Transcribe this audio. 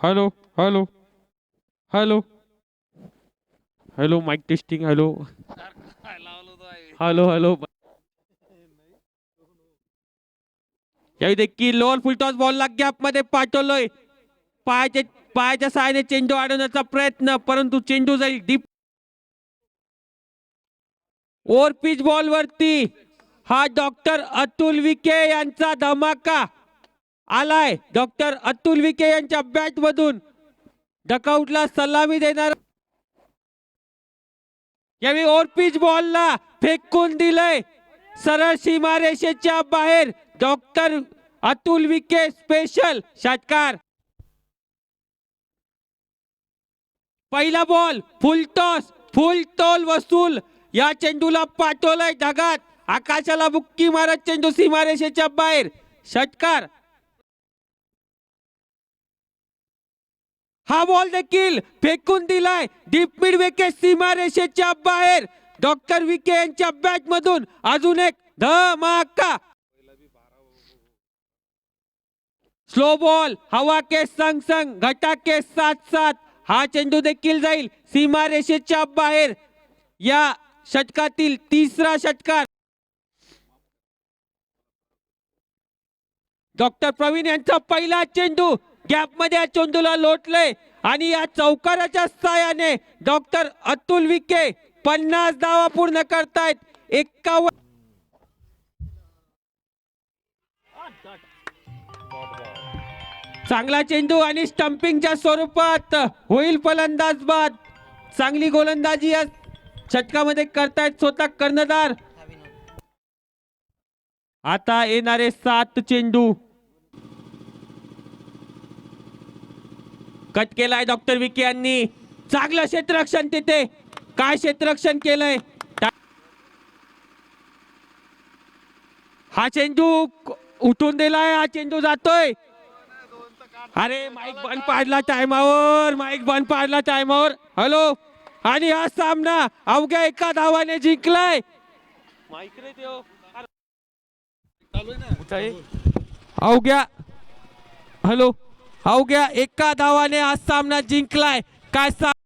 Hello hello hello hello mic testing hello hello hello याही देखील lower full toss बॉलला gap मध्ये पाठवलोय. पायाच्या सहाय्याने चेंडू अडवण्याचा प्रयत्न, परंतु चेंडू जाईल डीप ओव्हर पिच बॉल वरती. हा डॉक्टर अतुल विखे यांचा धमाका आलाय. डॉक्टर अतुल विखे यांच्या बॅट मधून डकआउटला सलामी देणार. यावेळी ओव्हर पिच बॉलला फेकून दिलंय सरळ सीमारेषेच्या बाहेर. डॉक्टर अतुल विखे स्पेशल षटकार. पहिला बॉल फुल टॉस, फुल टोल वसूल. या चेंडूला पाठवलंय ढगात. आकाशाला बुक्की मारत चेंडू सीमारेषेच्या बाहेर. षटकार. हा बॉल देखील फेकून दिलाय डीप मिड विकेट सीमारेषेच्या बाहेर. डॉक्टर विखे यांच्या बॅट मधून अजून एक धमाका. स्लो बॉल हवा के संग संग घटा के साथ साथ. हा चेंडू देखील जाईल सीमारेषेच्या बाहेर. या षटकातील तिसरा षटकार. डॉक्टर प्रवीण यांचा पहिला चेंडू गॅप मध्ये या चेंडूला लोटले आणि या चौकाराच्या साहाय्याने डॉक्टर अतुल विखे 50 धावा पूर्ण करतायत. 51 चांगला चेंडू आणि स्टंपिंगच्या स्वरूपात होईल फलंदाज बाद. चांगली गोलंदाजी या षटकामध्ये करतायत स्वतः कर्णधार. आता येणारे 7 चेंडू. कट केलाय डॉक्टर विखे यांनी. चांगलं क्षेत्ररक्षण तिथे. काय क्षेत्ररक्षण केलंय. हा चेंडू उठून दिलाय. हा चेंडू जातोय. अरे माईक बंद पाडला टायमावर. माईक बंद पाडला टायमावर. हॅलो. आणि हा सामना अवघ्या एका धावाने जिंकलाय. अवघ्या हॅलो अवघ्या एका धावाने हा सामना जिंकलाय. काय